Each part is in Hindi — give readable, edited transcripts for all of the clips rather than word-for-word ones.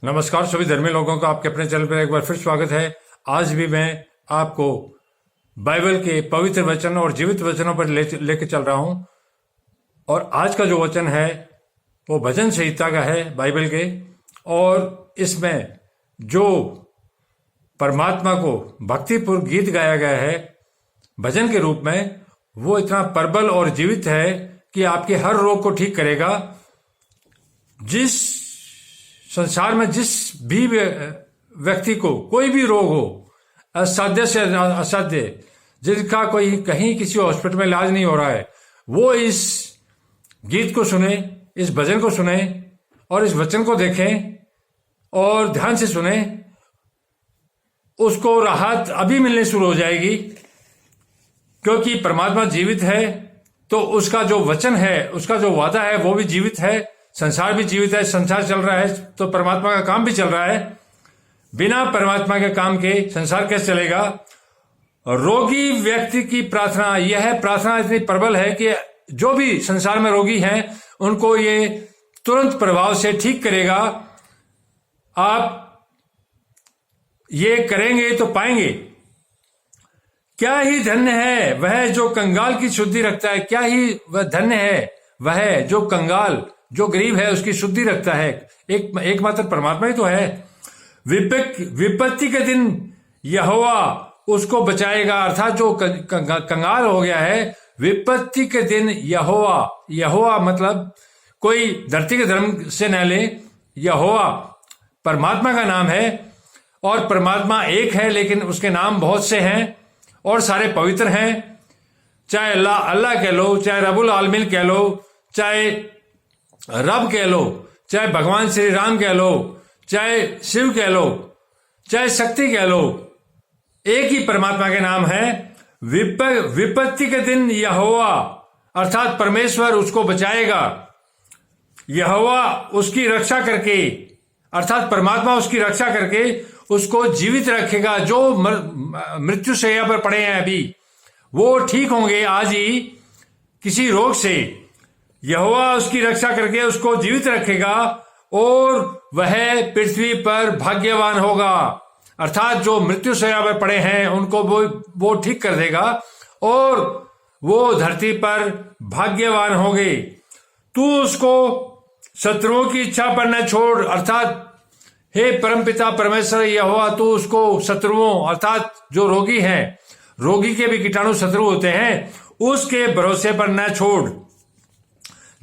नमस्कार सभी धर्मी लोगों का आपके अपने चैनल पर एक बार फिर स्वागत है। आज भी मैं आपको बाइबल के पवित्र वचन और जीवित वचनों पर लेके चल रहा हूं। और आज का जो वचन है वो भजन संहिता का है बाइबल के, और इसमें जो परमात्मा को भक्तिपूर्ण गीत गाया गया है भजन के रूप में, वो इतना प्रबल और जीवित है कि आपके हर रोग को ठीक करेगा। जिस संसार में जिस भी व्यक्ति को कोई भी रोग हो, असाध्य से असाध्य, जिसका कोई कहीं किसी हॉस्पिटल में इलाज नहीं हो रहा है, वो इस गीत को सुने, इस भजन को सुने और इस वचन को देखें और ध्यान से सुने। उसको राहत अभी मिलने शुरू हो जाएगी, क्योंकि परमात्मा जीवित है। तो उसका जो वचन है, उसका जो वादा है वो भी जीवित है, संसार भी जीवित है। संसार चल रहा है तो परमात्मा का काम भी चल रहा है। बिना परमात्मा के काम के संसार कैसे चलेगा? रोगी व्यक्ति की प्रार्थना, यह प्रार्थना इतनी प्रबल है कि जो भी संसार में रोगी हैं उनको ये तुरंत प्रभाव से ठीक करेगा। आप ये करेंगे तो पाएंगे। क्या ही धन्य है वह जो कंगाल की शुद्धि रखता है। क्या ही वह धन्य है वह जो कंगाल, जो गरीब है, उसकी शुद्धि रखता है। एकमात्र परमात्मा ही तो है। विपत्ति के दिन यहोवा उसको बचाएगा। अर्थात जो कंगाल हो गया है, विपत्ति के दिन यहोवा मतलब कोई धरती के धर्म से न ले, यहोवा परमात्मा का नाम है। और परमात्मा एक है, लेकिन उसके नाम बहुत से हैं और सारे पवित्र हैं। चाहे अल्लाह कह लो, चाहे रब्बुल आलमीन कह लो, चाहे रब कह लो, चाहे भगवान श्री राम कह लो, चाहे शिव कह लो, चाहे शक्ति कह लो, एक ही परमात्मा के नाम है। विपत्ति के दिन यहोवा अर्थात परमेश्वर उसको बचाएगा। यहोवा उसकी रक्षा करके, अर्थात परमात्मा उसकी रक्षा करके उसको जीवित रखेगा। जो मृत्यु शैया पर पड़े हैं अभी, वो ठीक होंगे आज ही किसी रोग से। यहोवा उसकी रक्षा करके उसको जीवित रखेगा और वह पृथ्वी पर भाग्यवान होगा। अर्थात जो मृत्यु शैया पर पड़े हैं उनको वो ठीक कर देगा और वो धरती पर भाग्यवान होंगे। तू उसको शत्रुओं की इच्छा पर न छोड़। अर्थात हे परमपिता परमेश्वर यहोवा, तू उसको शत्रुओं अर्थात जो रोगी हैं, रोगी के भी कीटाणु शत्रु होते हैं, उसके भरोसे पर न छोड़।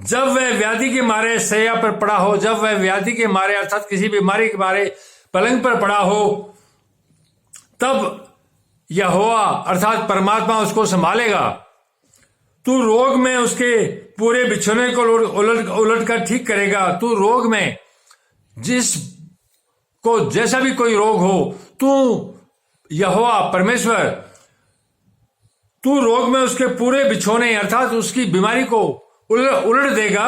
जब वह व्याधि के मारे शैया पर पड़ा हो, जब वह व्याधि के मारे अर्थात किसी बीमारी के मारे पलंग पर पड़ा हो, तब यहोवा अर्थात परमात्मा उसको संभालेगा। तू रोग में उसके पूरे बिछोने को उलट कर ठीक करेगा। तू रोग में जिसको जैसा भी कोई रोग हो, तू यहोवा परमेश्वर, तू रोग में उसके पूरे बिछोने अर्थात उसकी बीमारी को उलट देगा,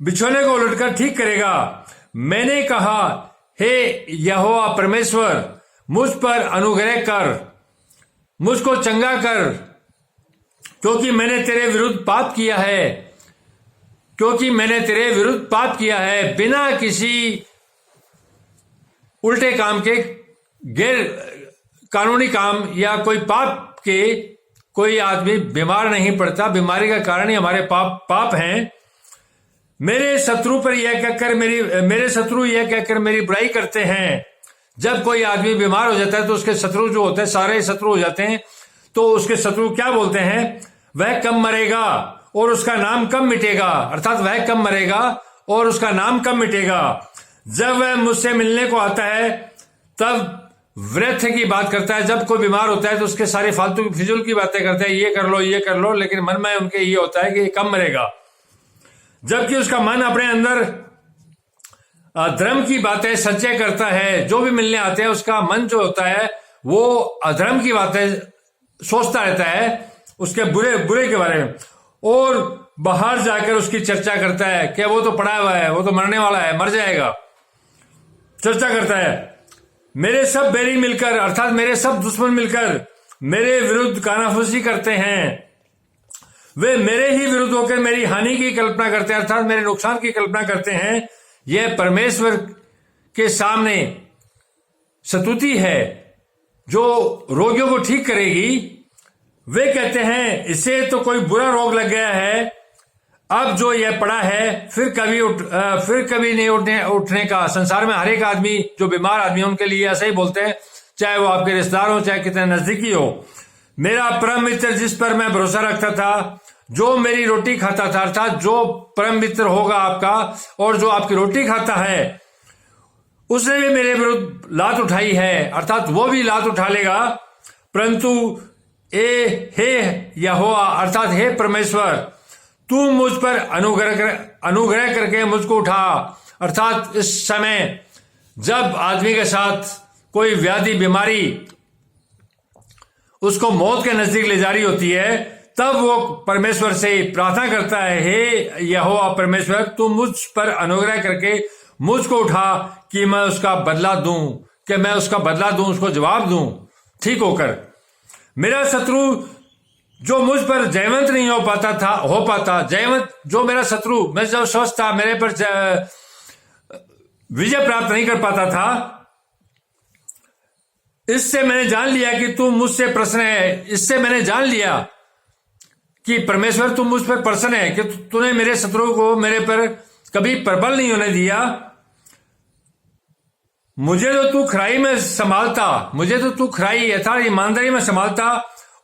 बिछोने को उलटकर ठीक करेगा। मैंने कहा, हे यहोवा परमेश्वर, मुझ पर अनुग्रह कर, मुझको चंगा कर, क्योंकि मैंने तेरे विरुद्ध पाप किया है। क्योंकि मैंने तेरे विरुद्ध पाप किया है। बिना किसी उल्टे काम के, गैर कानूनी काम या कोई पाप के कोई आदमी बीमार नहीं पड़ता। बीमारी का कारण ही हमारे पाप हैं। मेरे शत्रु यह कहकर मेरी बुराई करते हैं। जब कोई आदमी बीमार हो जाता है तो उसके शत्रु जो होते हैं, सारे शत्रु हो जाते हैं। तो उसके शत्रु क्या बोलते हैं? वह कब मरेगा और उसका नाम कब मिटेगा। अर्थात वह कब मरेगा और उसका नाम कब मिटेगा। जब वह मुझसे मिलने को आता है तब व्यर्थ की बात करता है। जब कोई बीमार होता है तो उसके सारे फालतू फिजूल की बातें करते हैं, ये कर लो, लेकिन मन में उनके ये होता है कि कब मरेगा। जबकि उसका मन अपने अंदर अधर्म की बातें संचय करता है। जो भी मिलने आते हैं उसका मन जो होता है वो अधर्म की बातें सोचता रहता है, उसके बुरे के बारे में, और बाहर जाकर उसकी चर्चा करता है कि वो तो पड़ा हुआ है, वो तो मरने वाला है, मर जाएगा। चर्चा करता है। मेरे सब बैरी मिलकर अर्थात मेरे सब दुश्मन मिलकर मेरे विरुद्ध कानाफूसी करते हैं। वे मेरे ही विरुद्ध होकर मेरी हानि की कल्पना करते हैं, अर्थात मेरे नुकसान की कल्पना करते हैं। यह परमेश्वर के सामने स्तुति है जो रोगियों को ठीक करेगी। वे कहते हैं इसे तो कोई बुरा रोग लग गया है, अब जो यह पड़ा है फिर कभी नहीं उठने का। संसार में हर एक आदमी जो बीमार आदमी है उनके लिए ऐसा ही बोलते हैं, चाहे वो आपके रिश्तेदार हो चाहे कितने नजदीकी हो। मेरा परम मित्र जिस पर मैं भरोसा रखता था, जो मेरी रोटी खाता था, अर्थात जो परम मित्र होगा आपका और जो आपकी रोटी खाता है, उसने भी मेरे विरुद्ध लात उठाई है, अर्थात वो भी लात उठा लेगा। परंतु हे यहोवा, अर्थात हे परमेश्वर, तू मुझ पर अनुग्रह करके मुझको उठा। अर्थात इस समय जब आदमी के साथ कोई व्याधि बीमारी उसको मौत के नजदीक ले जा रही होती है, तब वो परमेश्वर से प्रार्थना करता है, हे यहोवा परमेश्वर, तू मुझ पर अनुग्रह करके मुझको उठा कि मैं उसका बदला दूं, उसको जवाब दूं ठीक होकर। मेरा शत्रु जो मुझ पर जयवंत नहीं हो पाता, जयवंत जो मेरा शत्रु, मैं जब स्वस्थ था मेरे पर विजय प्राप्त नहीं कर पाता था, इससे मैंने जान लिया कि तू मुझसे प्रसन्न है। इससे मैंने जान लिया कि परमेश्वर तू मुझ पर प्रसन्न है, कि तूने मेरे शत्रु को मेरे पर कभी प्रबल नहीं होने दिया। मुझे तो तू खराई में संभालता, यथार्थ ईमानदारी में संभालता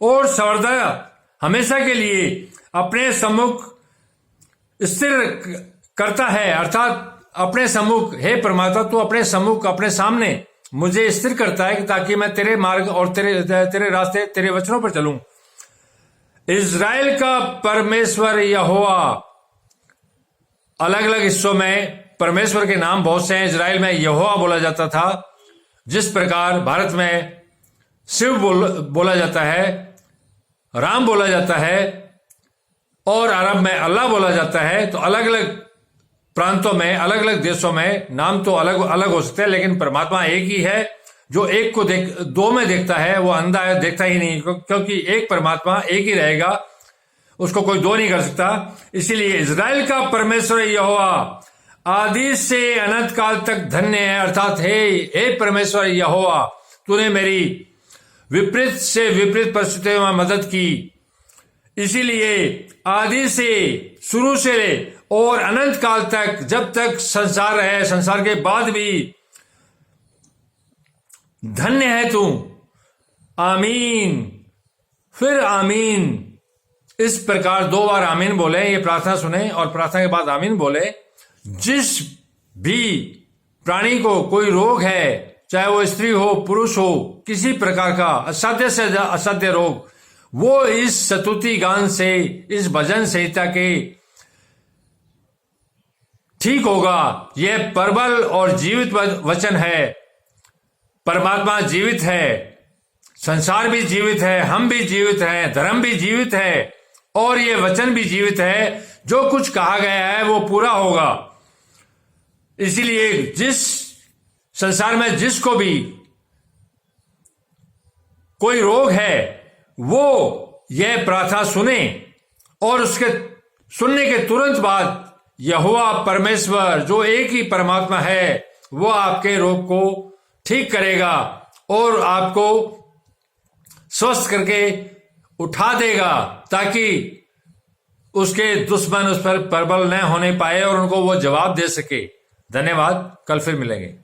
और सर्वदा हमेशा के लिए अपने सम्मुख स्थिर करता है। अर्थात अपने सम्मुख, हे परमात्मा, तू अपने सम्मुख, अपने सामने मुझे स्थिर करता है ताकि मैं तेरे मार्ग और तेरे रास्ते, तेरे वचनों पर चलूं। इज़राइल का परमेश्वर यहोवा, अलग अलग हिस्सों में परमेश्वर के नाम बहुत से हैं। इज़राइल में यहोवा बोला जाता था, जिस प्रकार भारत में शिव बोला जाता है, राम बोला जाता है और अरब में अल्लाह बोला जाता है। तो अलग अलग प्रांतों में, अलग अलग देशों में नाम तो अलग अलग हो सकते हैं, लेकिन परमात्मा एक ही है। जो एक को दो में देखता है वो अंधा है, देखता ही नहीं, क्योंकि एक परमात्मा एक ही रहेगा, उसको कोई दो नहीं कर सकता। इसीलिए इज़राइल का परमेश्वर यहोवा आदि से अनंत काल तक धन्य है। अर्थात हे परमेश्वर यहोवा, तूने मेरी विपरीत से विपरीत परिस्थितियों में मदद की। इसीलिए आदि से, शुरू से और अनंत काल तक, जब तक संसार है, संसार के बाद भी धन्य है तू। आमीन, फिर आमीन। इस प्रकार 2 बार आमीन बोले, ये प्रार्थना सुने और प्रार्थना के बाद आमीन बोले। जिस भी प्राणी को कोई रोग है, चाहे वो स्त्री हो पुरुष हो, किसी प्रकार का असाध्य से असाध्य रोग, वो इस स्तुति गान से, इस भजन संहिता के ठीक होगा। यह प्रबल और जीवित वचन है। परमात्मा जीवित है, संसार भी जीवित है, हम भी जीवित हैं, धर्म भी जीवित है और ये वचन भी जीवित है। जो कुछ कहा गया है वो पूरा होगा। इसीलिए जिस संसार में जिसको भी कोई रोग है, वो यह प्रार्थना सुने और उसके सुनने के तुरंत बाद यहोवा परमेश्वर, जो एक ही परमात्मा है, वो आपके रोग को ठीक करेगा और आपको स्वस्थ करके उठा देगा, ताकि उसके दुश्मन उस पर प्रबल न होने पाए और उनको वो जवाब दे सके। धन्यवाद, कल फिर मिलेंगे।